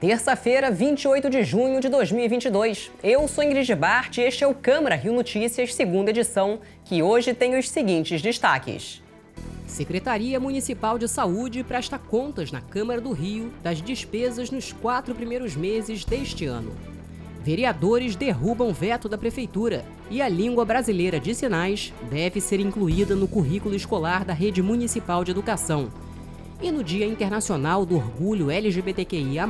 Terça-feira, 28 de junho de 2022. Eu sou Ingrid Bart e este é o Câmara Rio Notícias, segunda edição, que hoje tem os seguintes destaques. Secretaria Municipal de Saúde presta contas na Câmara do Rio das despesas nos 4 primeiros meses deste ano. Vereadores derrubam veto da Prefeitura e a língua brasileira de sinais deve ser incluída no currículo escolar da Rede Municipal de Educação. E no Dia Internacional do Orgulho LGBTQIA+,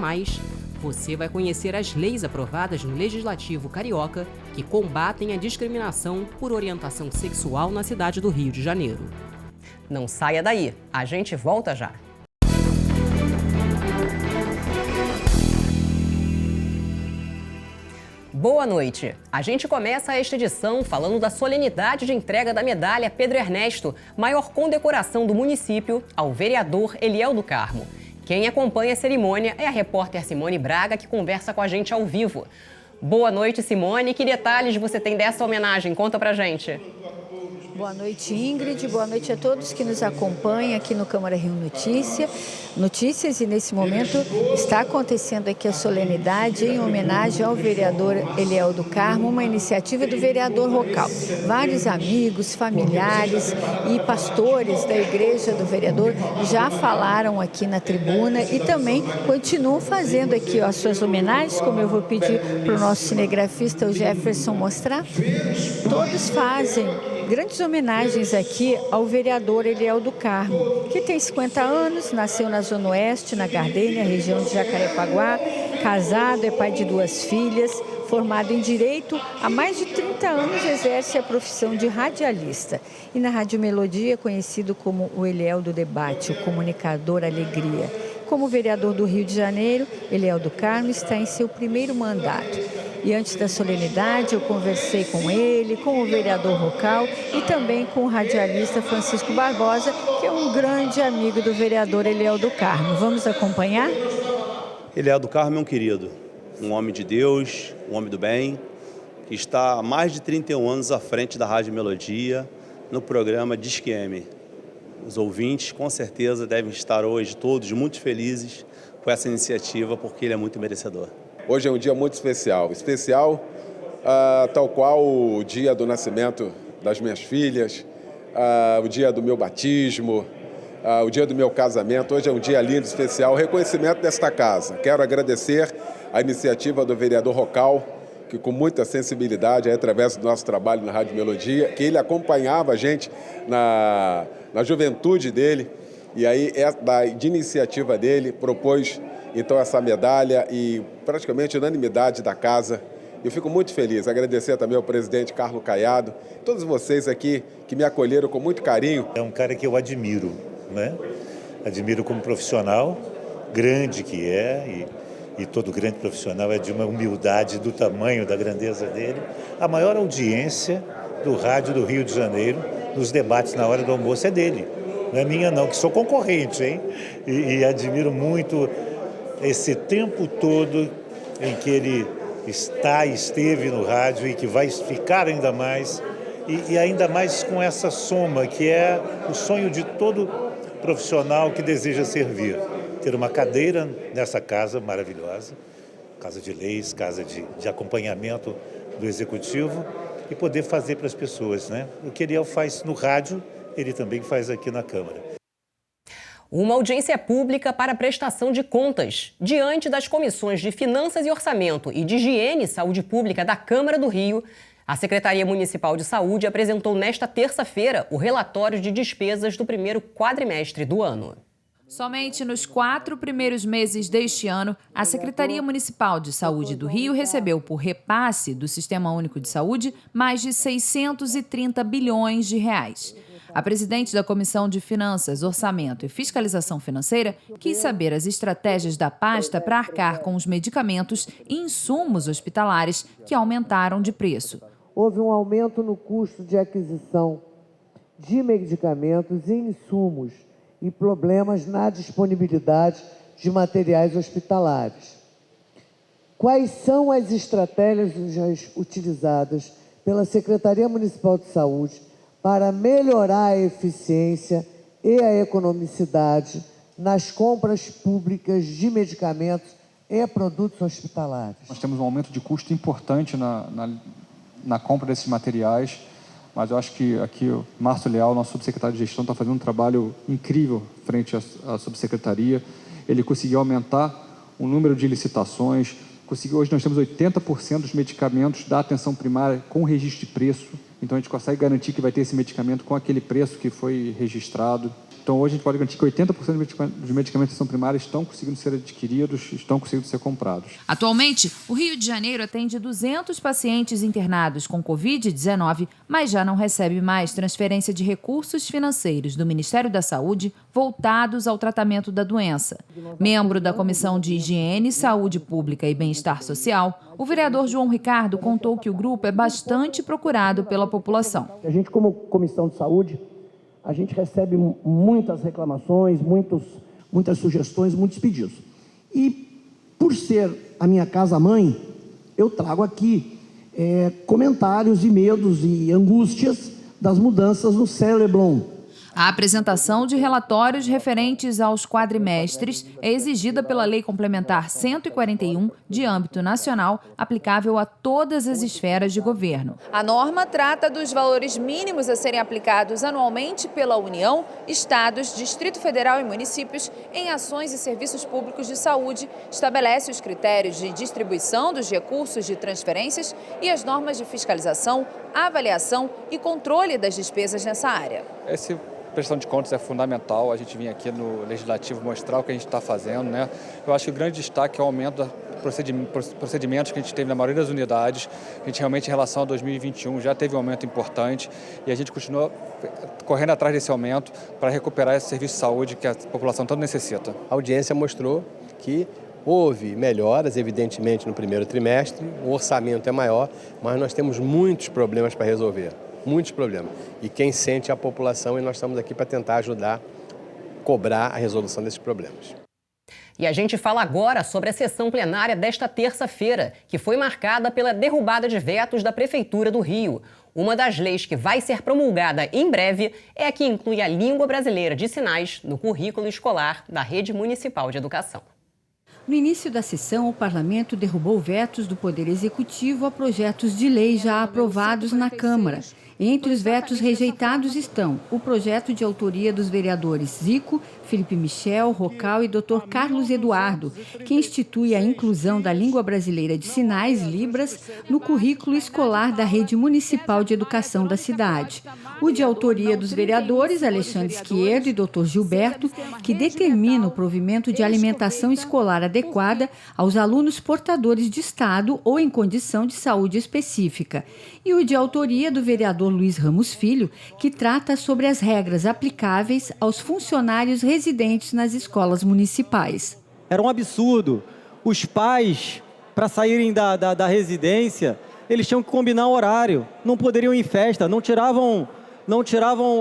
você vai conhecer as leis aprovadas no Legislativo Carioca que combatem a discriminação por orientação sexual na cidade do Rio de Janeiro. Não saia daí, a gente volta já. Boa noite. A gente começa esta edição falando da solenidade de entrega da medalha Pedro Ernesto, maior condecoração do município, ao vereador Eliel do Carmo. Quem acompanha a cerimônia é a repórter Simone Braga, que conversa com a gente ao vivo. Boa noite, Simone. Que detalhes você tem dessa homenagem? Conta pra gente. Boa noite, Ingrid. Boa noite a todos que nos acompanham aqui no Câmara Rio Notícias. E nesse momento está acontecendo aqui a solenidade em homenagem ao vereador Eliel do Carmo, uma iniciativa do vereador Rocal. Vários amigos, familiares e pastores da igreja do vereador já falaram aqui na tribuna e também continuam fazendo aqui as suas homenagens, como eu vou pedir para o nosso cinegrafista, o Jefferson, mostrar. Todos fazem grandes homenagens aqui ao vereador Eliel do Carmo, que tem 50 anos, nasceu na Zona Oeste, na Gardênia, região de Jacarepaguá, casado, é pai de 2 filhas, formado em Direito, há mais de 30 anos exerce a profissão de radialista. E na Rádio Melodia, conhecido como o Eliel do Debate, o comunicador Alegria. Como vereador do Rio de Janeiro, Eliel do Carmo está em seu primeiro mandato. E antes da solenidade, eu conversei com ele, com o vereador Rocal e também com o radialista Francisco Barbosa, que é um grande amigo do vereador Eliel do Carmo. Vamos acompanhar? Eliel do Carmo é um querido, um homem de Deus, um homem do bem, que está há mais de 31 anos à frente da Rádio Melodia, no programa Disque M. Os ouvintes, com certeza, devem estar hoje todos muito felizes com essa iniciativa, porque ele é muito merecedor. Hoje é um dia muito especial, tal qual o dia do nascimento das minhas filhas, o dia do meu batismo, o dia do meu casamento. Hoje é um dia lindo, especial, o reconhecimento desta casa. Quero agradecer a iniciativa do vereador Rocal, que com muita sensibilidade, através do nosso trabalho na Rádio Melodia, que ele acompanhava a gente na juventude dele, e aí, de iniciativa dele, propôs então essa medalha e praticamente unanimidade da casa. Eu fico muito feliz, agradecer também ao presidente Carlos Caiado, todos vocês aqui que me acolheram com muito carinho. É um cara que eu admiro, né? Admiro como profissional, grande que é, e todo grande profissional é de uma humildade do tamanho da grandeza dele. A maior audiência do rádio do Rio de Janeiro, nos debates na hora do almoço, é dele. Não é minha não, que sou concorrente, hein? E admiro muito esse tempo todo em que ele esteve no rádio e que vai ficar ainda mais, e ainda mais com essa soma, que é o sonho de todo profissional que deseja servir. Ter uma cadeira nessa casa maravilhosa, casa de leis, casa de acompanhamento do Executivo, e poder fazer para as pessoas, né? O que Eliel faz no rádio, ele também faz aqui na Câmara. Uma audiência pública para prestação de contas. Diante das comissões de Finanças e Orçamento e de Higiene e Saúde Pública da Câmara do Rio, a Secretaria Municipal de Saúde apresentou nesta terça-feira o relatório de despesas do primeiro quadrimestre do ano. Somente nos 4 primeiros meses deste ano, a Secretaria Municipal de Saúde do Rio recebeu por repasse do Sistema Único de Saúde mais de 630 bilhões de reais. A presidente da Comissão de Finanças, Orçamento e Fiscalização Financeira quis saber as estratégias da pasta para arcar com os medicamentos e insumos hospitalares que aumentaram de preço. Houve um aumento no custo de aquisição de medicamentos e insumos e problemas na disponibilidade de materiais hospitalares. Quais são as estratégias utilizadas pela Secretaria Municipal de Saúde para melhorar a eficiência e a economicidade nas compras públicas de medicamentos e produtos hospitalares. Nós temos um aumento de custo importante na compra desses materiais, mas eu acho que aqui o Márcio Leal, nosso subsecretário de Gestão, está fazendo um trabalho incrível frente à subsecretaria. Ele conseguiu aumentar o número de licitações, hoje nós temos 80% dos medicamentos da atenção primária com registro de preço, então a gente consegue garantir que vai ter esse medicamento com aquele preço que foi registrado. Então, hoje a gente pode garantir que 80% dos medicamentos de atenção primária estão conseguindo ser adquiridos, estão conseguindo ser comprados. Atualmente, o Rio de Janeiro atende 200 pacientes internados com Covid-19, mas já não recebe mais transferência de recursos financeiros do Ministério da Saúde voltados ao tratamento da doença. Membro da Comissão de Higiene, Saúde Pública e Bem-Estar Social, o vereador João Ricardo contou que o grupo é bastante procurado pela população. A gente, como Comissão de Saúde, a gente recebe muitas reclamações, muitas sugestões, muitos pedidos. E, por ser a minha casa-mãe, eu trago aqui comentários e medos e angústias das mudanças no CELEBLON. A apresentação de relatórios referentes aos quadrimestres é exigida pela Lei Complementar 141, de âmbito nacional, aplicável a todas as esferas de governo. A norma trata dos valores mínimos a serem aplicados anualmente pela União, estados, Distrito Federal e municípios em ações e serviços públicos de saúde, estabelece os critérios de distribuição dos recursos de transferências e as normas de fiscalização, avaliação e controle das despesas nessa área. Essa prestação de contas é fundamental, a gente vinha aqui no Legislativo mostrar o que a gente está fazendo, né? Eu acho que o grande destaque é o aumento dos procedimentos que a gente teve na maioria das unidades. A gente realmente, em relação a 2021, já teve um aumento importante e a gente continua correndo atrás desse aumento para recuperar esse serviço de saúde que a população tanto necessita. A audiência mostrou que houve melhoras, evidentemente, no primeiro trimestre, o orçamento é maior, mas nós temos muitos problemas para resolver. Muitos problemas. E quem sente é a população e nós estamos aqui para tentar ajudar, cobrar a resolução desses problemas. E a gente fala agora sobre a sessão plenária desta terça-feira, que foi marcada pela derrubada de vetos da Prefeitura do Rio. Uma das leis que vai ser promulgada em breve é a que inclui a língua brasileira de sinais no currículo escolar da Rede Municipal de Educação. No início da sessão, o parlamento derrubou vetos do Poder Executivo a projetos de lei já aprovados na Câmara. Entre os vetos rejeitados estão o projeto de autoria dos vereadores Zico, Felipe Michel, Rocal e Dr. Carlos Eduardo, que institui a inclusão da língua brasileira de sinais, Libras, no currículo escolar da Rede Municipal de Educação da cidade. O de autoria dos vereadores Alexandre Esquerdo e Dr. Gilberto, que determina o provimento de alimentação escolar adequada aos alunos portadores de estado ou em condição de saúde específica. E o de autoria do vereador Luiz Ramos Filho, que trata sobre as regras aplicáveis aos funcionários residentes nas escolas municipais. Era um absurdo. Os pais, para saírem da residência, eles tinham que combinar horário. Não poderiam ir em festa, não tiravam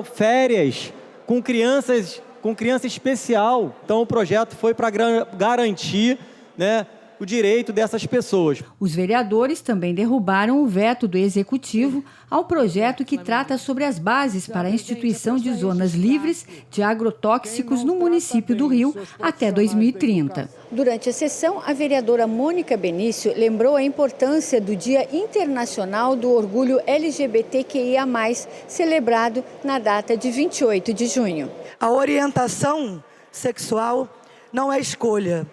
férias com criança especial. Então o projeto foi para garantir, né, o direito dessas pessoas. Os vereadores também derrubaram o veto do Executivo ao projeto que trata sobre as bases para a instituição de zonas livres de agrotóxicos no município do Rio até 2030. Durante a sessão, a vereadora Mônica Benício lembrou a importância do Dia Internacional do Orgulho LGBTQIA+, celebrado na data de 28 de junho. A orientação sexual não é escolha.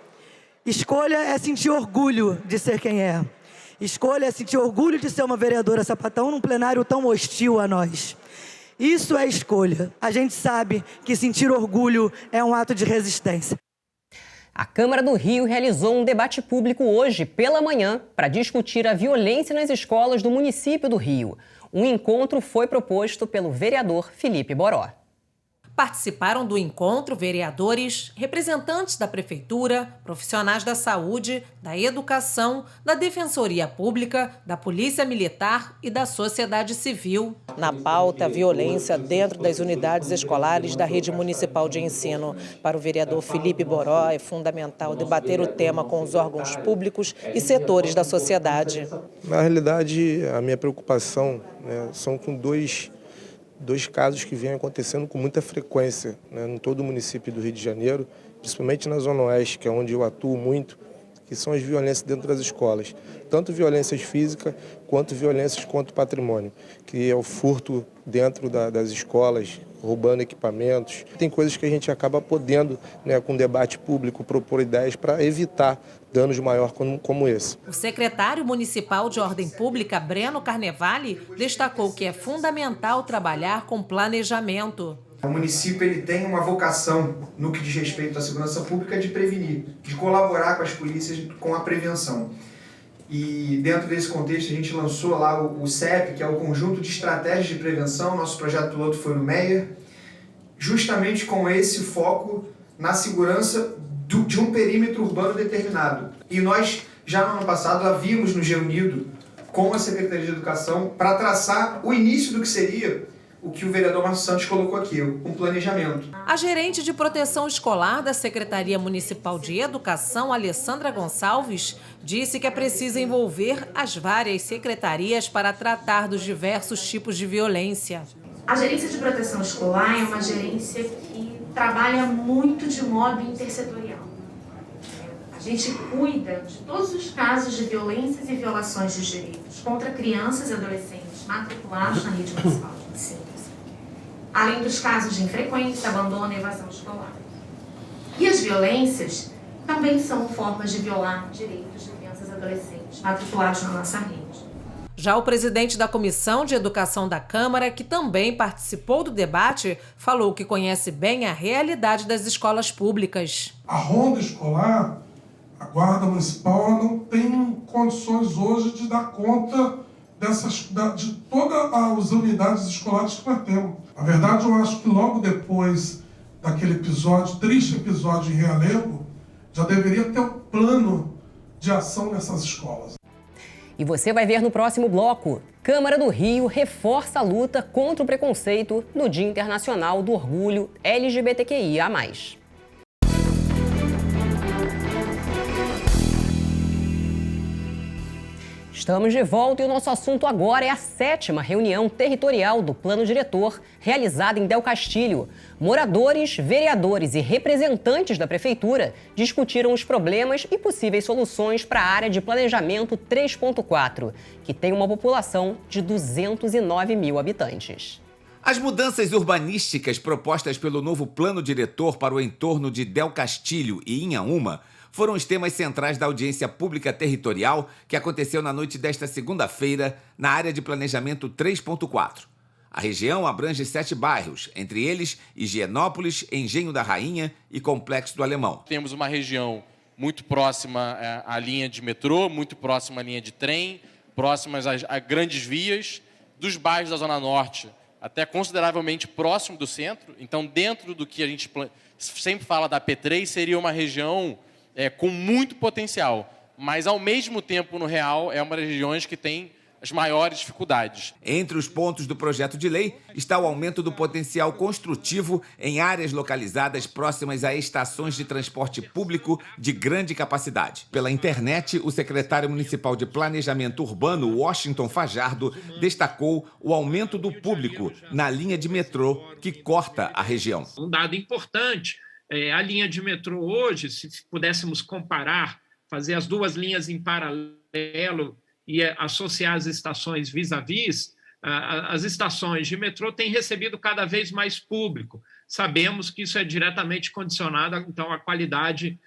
Escolha é sentir orgulho de ser quem é. Escolha é sentir orgulho de ser uma vereadora sapatão num plenário tão hostil a nós. Isso é escolha. A gente sabe que sentir orgulho é um ato de resistência. A Câmara do Rio realizou um debate público hoje, pela manhã, para discutir a violência nas escolas do município do Rio. Um encontro foi proposto pelo vereador Felipe Boró. Participaram do encontro vereadores, representantes da Prefeitura, profissionais da saúde, da educação, da Defensoria Pública, da Polícia Militar e da sociedade civil. Na pauta, a violência dentro das unidades escolares da Rede Municipal de Ensino. Para o vereador Felipe Boró, é fundamental debater o tema com os órgãos públicos e setores da sociedade. Na realidade, a minha preocupação, são com dois casos que vêm acontecendo com muita frequência, em todo o município do Rio de Janeiro, principalmente na Zona Oeste, que é onde eu atuo muito, que são as violências dentro das escolas, tanto violências físicas quanto violências contra o patrimônio, que é o furto dentro das escolas, roubando equipamentos. Tem coisas que a gente acaba podendo, com debate público, propor ideias para evitar danos maiores como esse. O secretário municipal de Ordem Pública, Breno Carnevale, destacou que é fundamental trabalhar com planejamento. O município ele tem uma vocação, no que diz respeito à segurança pública, de prevenir, de colaborar com as polícias com a prevenção. E dentro desse contexto a gente lançou lá o CEP, que é o Conjunto de Estratégias de Prevenção. Nosso projeto piloto foi no Meier, justamente com esse foco na segurança de um perímetro urbano determinado. E nós, já no ano passado, havíamos nos reunido com a Secretaria de Educação para traçar o início do que seria o que o vereador Márcio Santos colocou aqui, um planejamento. A gerente de proteção escolar da Secretaria Municipal de Educação, Alessandra Gonçalves, disse que é preciso envolver as várias secretarias para tratar dos diversos tipos de violência. A gerência de proteção escolar é uma gerência que trabalha muito de modo intersetorial. A gente cuida de todos os casos de violências e violações de direitos contra crianças e adolescentes matriculados na rede municipal de ensino, além dos casos de infrequência, abandono e evasão escolar. E as violências também são formas de violar direitos de crianças e adolescentes matriculados na nossa rede. Já o presidente da Comissão de Educação da Câmara, que também participou do debate, falou que conhece bem a realidade das escolas públicas. A ronda escolar, a Guarda Municipal, não tem condições hoje de dar conta de todas as unidades escolares que nós temos. Na verdade, eu acho que logo depois daquele episódio, triste episódio em Realengo, já deveria ter um plano de ação nessas escolas. E você vai ver no próximo bloco. Câmara do Rio reforça a luta contra o preconceito no Dia Internacional do Orgulho LGBTQIA+. Estamos de volta e o nosso assunto agora é a 7ª reunião territorial do Plano Diretor, realizada em Del Castilho. Moradores, vereadores e representantes da Prefeitura discutiram os problemas e possíveis soluções para a área de planejamento 3.4, que tem uma população de 209 mil habitantes. As mudanças urbanísticas propostas pelo novo Plano Diretor para o entorno de Del Castilho e Inhaúma foram os temas centrais da audiência pública territorial que aconteceu na noite desta segunda-feira na área de planejamento 3.4. A região abrange 7 bairros, entre eles Higienópolis, Engenho da Rainha e Complexo do Alemão. Temos uma região muito próxima à linha de metrô, muito próxima à linha de trem, próximas a grandes vias, dos bairros da Zona Norte até consideravelmente próximo do centro. Então, dentro do que a gente sempre fala da P3, seria uma região com muito potencial, mas ao mesmo tempo, no real, é uma das regiões que tem as maiores dificuldades. Entre os pontos do projeto de lei está o aumento do potencial construtivo em áreas localizadas próximas a estações de transporte público de grande capacidade. Pela internet, o secretário municipal de Planejamento Urbano, Washington Fajardo, destacou o aumento do público na linha de metrô que corta a região. Um dado importante. A linha de metrô hoje, se pudéssemos comparar, fazer as duas linhas em paralelo e associar as estações vis-a-vis, as estações de metrô têm recebido cada vez mais público. Sabemos que isso é diretamente condicionado, então, à qualidade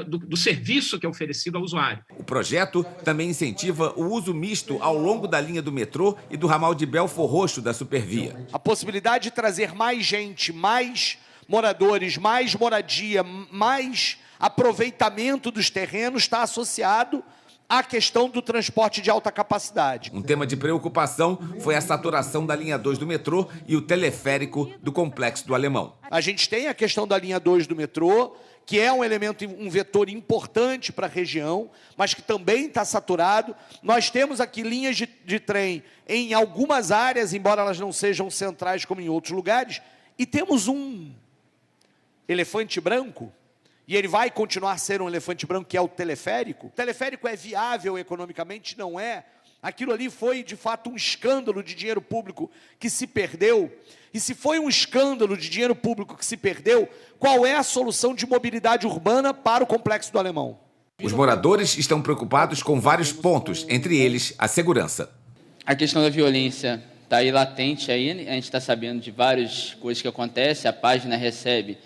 do serviço que é oferecido ao usuário. O projeto também incentiva o uso misto ao longo da linha do metrô e do ramal de Belfor Roxo da Supervia. A possibilidade de trazer mais gente, mais moradores, mais moradia, mais aproveitamento dos terrenos está associado à questão do transporte de alta capacidade. Um tema de preocupação foi a saturação da linha 2 do metrô e o teleférico do Complexo do Alemão. A gente tem a questão da linha 2 do metrô, que é um elemento, um vetor importante para a região, mas que também está saturado. Nós temos aqui linhas de trem em algumas áreas, embora elas não sejam centrais como em outros lugares, e temos um elefante branco, e ele vai continuar a ser um elefante branco, que é o teleférico. O teleférico é viável economicamente? Não é. Aquilo ali foi, de fato, um escândalo de dinheiro público que se perdeu. E se foi um escândalo de dinheiro público que se perdeu, qual é a solução de mobilidade urbana para o Complexo do Alemão? Os moradores estão preocupados com vários pontos, entre eles a segurança. A questão da violência está aí latente, aí, a gente está sabendo de várias coisas que acontecem, a página recebe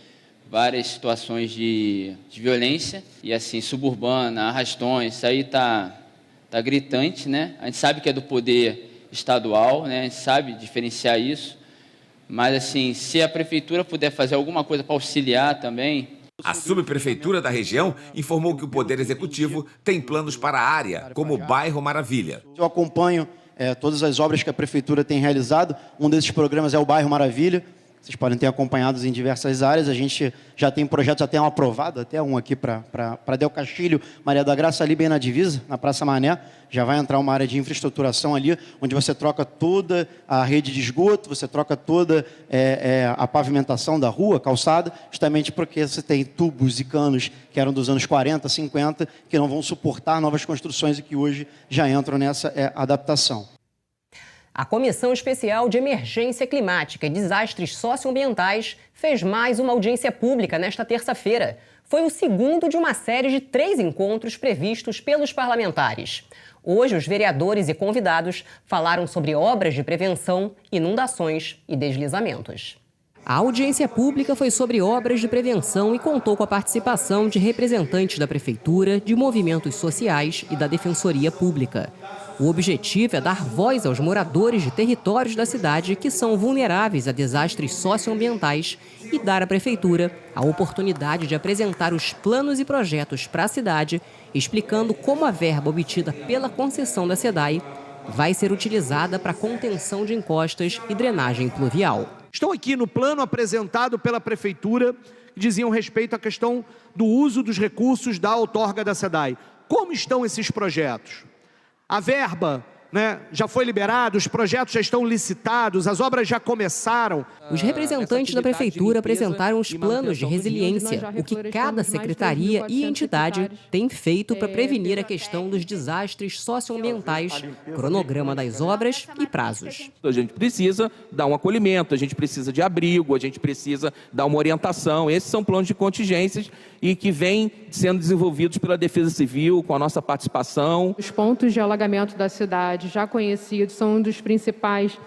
várias situações de violência, e assim, suburbana, arrastões, isso aí está gritante, né? A gente sabe que é do poder estadual, né? A gente sabe diferenciar isso, mas assim, se a prefeitura puder fazer alguma coisa para auxiliar também. A subprefeitura da região informou que o Poder Executivo tem planos para a área, como o Bairro Maravilha. Eu acompanho todas as obras que a prefeitura tem realizado. Um desses programas é o Bairro Maravilha. Vocês podem ter acompanhado em diversas áreas. A gente já tem projetos, até um aprovado, até um aqui para Del Castilho, Maria da Graça, ali bem na divisa, na Praça Mané. Já vai entrar uma área de infraestruturação ali, onde você troca toda a rede de esgoto, você troca toda a pavimentação da rua, calçada, justamente porque você tem tubos e canos que eram dos anos 40, 50, que não vão suportar novas construções e que hoje já entram nessa adaptação. A Comissão Especial de Emergência Climática e Desastres Socioambientais fez mais uma audiência pública nesta terça-feira. Foi o segundo de uma série de 3 encontros previstos pelos parlamentares. Hoje, os vereadores e convidados falaram sobre obras de prevenção, inundações e deslizamentos. A audiência pública foi sobre obras de prevenção e contou com a participação de representantes da Prefeitura, de movimentos sociais e da Defensoria Pública. O objetivo é dar voz aos moradores de territórios da cidade que são vulneráveis a desastres socioambientais e dar à Prefeitura a oportunidade de apresentar os planos e projetos para a cidade, explicando como a verba obtida pela concessão da SEDAI vai ser utilizada para contenção de encostas e drenagem pluvial. Estão aqui no plano apresentado pela Prefeitura, que diziam respeito à questão do uso dos recursos da outorga da SEDAI. Como estão esses projetos? A verba, já foi liberada, os projetos já estão licitados, as obras já começaram. Os representantes da Prefeitura apresentaram os planos de resiliência, o que cada secretaria e entidade tem feito para prevenir a questão dos desastres socioambientais, cronograma das obras e prazos. A gente precisa dar um acolhimento, a gente precisa de abrigo, a gente precisa dar uma orientação. Esses são planos de contingências e que vêm sendo desenvolvidos pela Defesa Civil, com a nossa participação. Os pontos de alagamento da cidade, já conhecidos, são um dos principais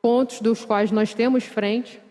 pontos dos quais nós temos frente.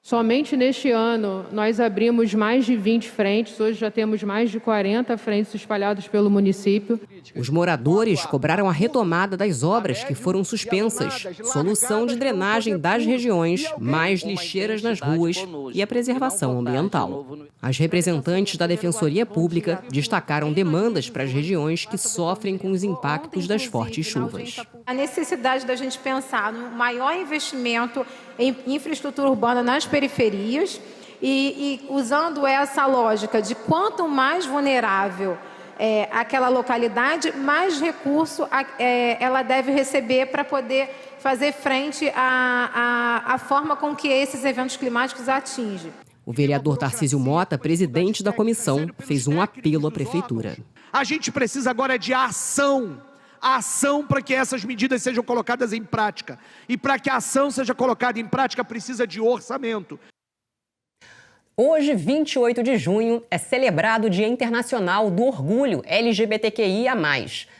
Somente neste ano, nós abrimos mais de 20 frentes, hoje já temos mais de 40 frentes espalhadas pelo município. Os moradores cobraram a retomada das obras que foram suspensas, solução de drenagem das regiões, mais lixeiras nas ruas e a preservação ambiental. As representantes da Defensoria Pública destacaram demandas para as regiões que sofrem com os impactos das fortes chuvas. A necessidade da gente pensar no maior investimento em infraestrutura urbana nas periferias e usando essa lógica de quanto mais vulnerável aquela localidade, mais recurso ela deve receber para poder fazer frente à forma com que esses eventos climáticos atingem. O vereador Tarcísio Mota, presidente da comissão, fez um apelo à Prefeitura. A gente precisa agora de ação. A ação para que essas medidas sejam colocadas em prática. E para que a ação seja colocada em prática, precisa de orçamento. Hoje, 28 de junho, é celebrado o Dia Internacional do Orgulho LGBTQIA+.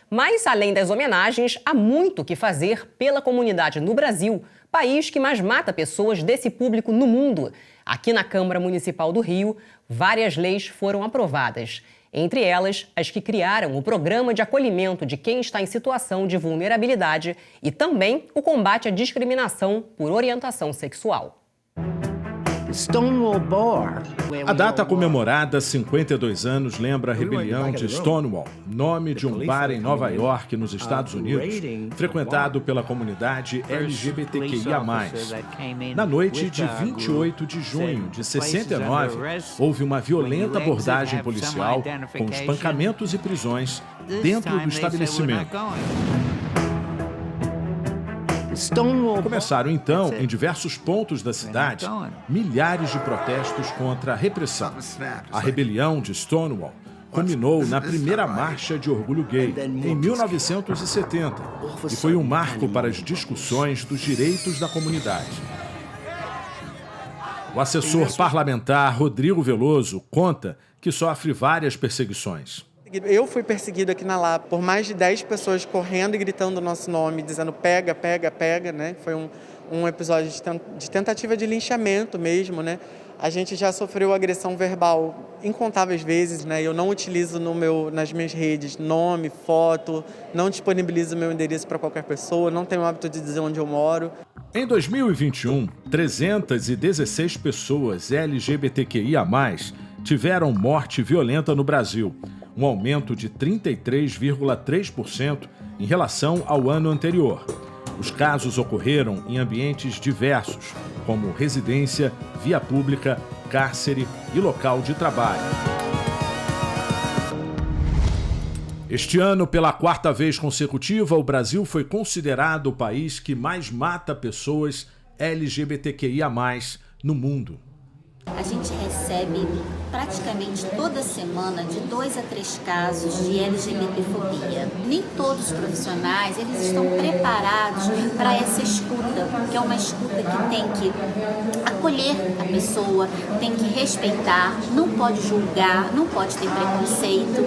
Mas, além das homenagens, há muito o que fazer pela comunidade no Brasil, país que mais mata pessoas desse público no mundo. Aqui na Câmara Municipal do Rio, várias leis foram aprovadas. Entre elas, as que criaram o Programa de Acolhimento de quem está em situação de vulnerabilidade e também o combate à discriminação por orientação sexual. Stonewall Bar. A data comemorada, 52 anos, lembra a rebelião de Stonewall, nome de um bar em Nova York, nos Estados Unidos, frequentado pela comunidade LGBTQIA+. Na noite de 28 de junho de 69, houve uma violenta abordagem policial com espancamentos e prisões dentro do estabelecimento. Começaram então, em diversos pontos da cidade, milhares de protestos contra a repressão. A rebelião de Stonewall culminou na primeira marcha de orgulho gay, em 1970, e foi um marco para as discussões dos direitos da comunidade. O assessor parlamentar Rodrigo Veloso conta que sofre várias perseguições. perseguido. Eu fui perseguido aqui na Lapa por mais de 10 pessoas correndo e gritando o nosso nome, dizendo pega, pega, pega, né? Foi um episódio de tentativa de linchamento mesmo, né? A gente já sofreu agressão verbal incontáveis vezes, né? Eu não utilizo nas minhas redes nome, foto, não disponibilizo meu endereço para qualquer pessoa, não tenho o hábito de dizer onde eu moro. Em 2021, 316 pessoas LGBTQIA+, tiveram morte violenta no Brasil, um aumento de 33,3% em relação ao ano anterior. Os casos ocorreram em ambientes diversos, como residência, via pública, cárcere e local de trabalho. Este ano, pela 4ª vez consecutiva, o Brasil foi considerado o país que mais mata pessoas LGBTQIA+, no mundo. A gente recebe praticamente toda semana de 2 a 3 casos de LGBTfobia. Nem todos os profissionais eles estão preparados para essa escuta, que é uma escuta que tem que acolher a pessoa, tem que respeitar, não pode julgar, não pode ter preconceito.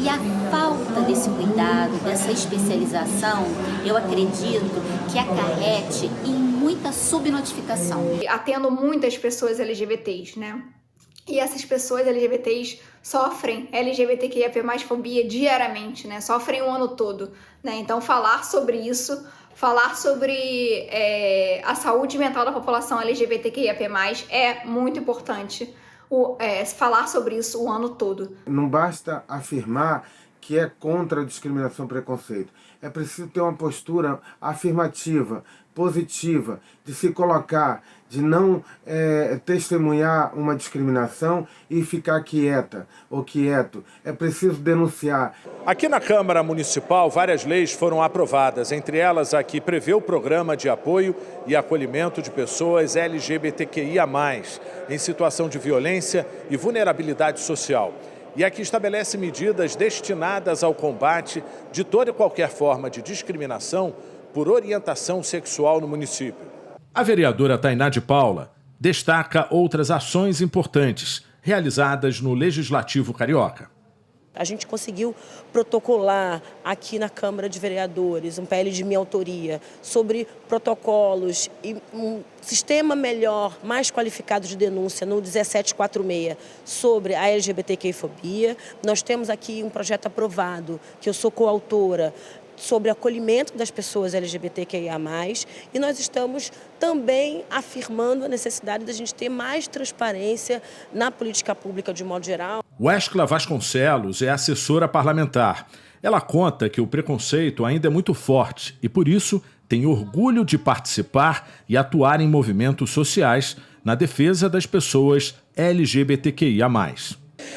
E a falta desse cuidado, dessa especialização, eu acredito que acarrete em muita subnotificação. Atendo muitas pessoas LGBTs, né? E essas pessoas LGBTs sofrem LGBTQIA+fobia diariamente, né? Sofrem o ano todo, né? Então falar sobre isso, falar sobre a saúde mental da população LGBTQIA+, é muito importante. Falar sobre isso o ano todo. Não basta afirmar que é contra a discriminação e preconceito. É preciso ter uma postura afirmativa, positiva, de se colocar, de não testemunhar uma discriminação e ficar quieta ou quieto. É preciso denunciar. Aqui na Câmara Municipal, várias leis foram aprovadas, entre elas a que prevê o programa de apoio e acolhimento de pessoas LGBTQIA+, em situação de violência e vulnerabilidade social. E a que estabelece medidas destinadas ao combate de toda e qualquer forma de discriminação por orientação sexual no município. A vereadora Tainá de Paula destaca outras ações importantes realizadas no Legislativo Carioca. A gente conseguiu protocolar aqui na Câmara de Vereadores um PL de minha autoria sobre protocolos e um sistema melhor, mais qualificado de denúncia no 1746 sobre a LGBTQI-fobia. Nós temos aqui um projeto aprovado, que eu sou coautora, sobre acolhimento das pessoas LGBTQIA+, e nós estamos também afirmando a necessidade da gente ter mais transparência na política pública de modo geral. Weskla Vasconcelos é assessora parlamentar. Ela conta que o preconceito ainda é muito forte e, por isso, tem orgulho de participar e atuar em movimentos sociais na defesa das pessoas LGBTQIA+.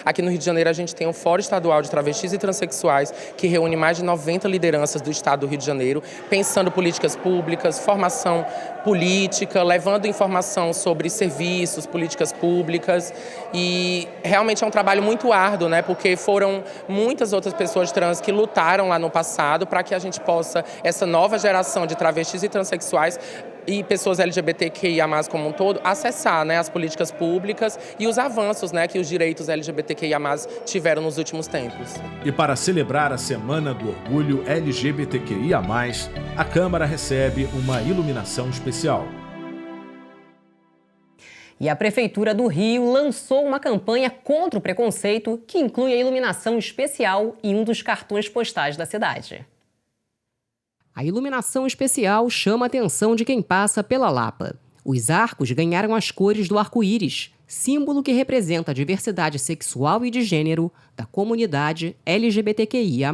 Aqui no Rio de Janeiro a gente tem um Fórum Estadual de Travestis e Transsexuais que reúne mais de 90 lideranças do estado do Rio de Janeiro, pensando políticas públicas, formação política, levando informação sobre serviços, políticas públicas, e realmente é um trabalho muito árduo, né? Porque foram muitas outras pessoas trans que lutaram lá no passado para que a gente possa, essa nova geração de travestis e transexuais e pessoas LGBTQIA+, como um todo, acessar, né, as políticas públicas e os avanços, né, que os direitos LGBTQIA+, tiveram nos últimos tempos. E para celebrar a Semana do Orgulho LGBTQIA+, a Câmara recebe uma iluminação especial. E a Prefeitura do Rio lançou uma campanha contra o preconceito que inclui a iluminação especial em um dos cartões postais da cidade. A iluminação especial chama a atenção de quem passa pela Lapa. Os arcos ganharam as cores do arco-íris, símbolo que representa a diversidade sexual e de gênero da comunidade LGBTQIA+.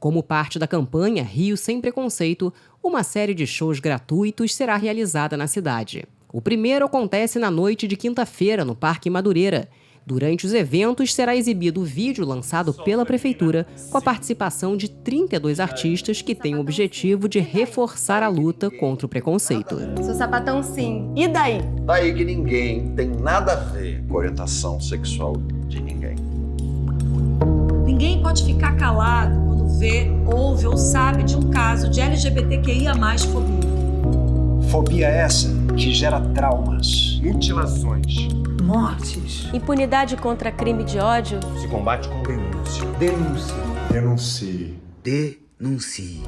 Como parte da campanha Rio Sem Preconceito, uma série de shows gratuitos será realizada na cidade. O primeiro acontece na noite de quinta-feira, no Parque Madureira. Durante os eventos, será exibido o vídeo lançado pela Prefeitura com a participação de 32 artistas que têm o objetivo de reforçar a luta contra o preconceito. Sou sapatão sim. E daí? Daí que ninguém tem nada a ver com a orientação sexual de ninguém. Ninguém pode ficar calado quando vê, ouve ou sabe de um caso de LGBTQIA+ fobia. Fobia essa que gera traumas, mutilações, mortes. Impunidade contra crime de ódio se combate com denúncia. denúncia. Denúncia. Denuncie. Denuncie.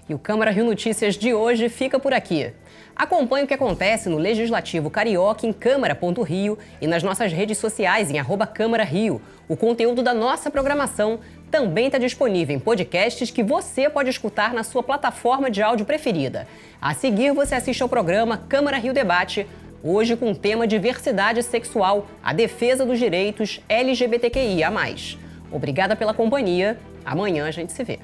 E o Câmara Rio Notícias de hoje fica por aqui. Acompanhe o que acontece no Legislativo Carioca em câmara.rio e nas nossas redes sociais em @CâmaraRio. O conteúdo da nossa programação também está disponível em podcasts que você pode escutar na sua plataforma de áudio preferida. A seguir, você assiste ao programa Câmara Rio Debate, hoje com o tema diversidade sexual, a defesa dos direitos LGBTQIA+. Obrigada pela companhia. Amanhã a gente se vê.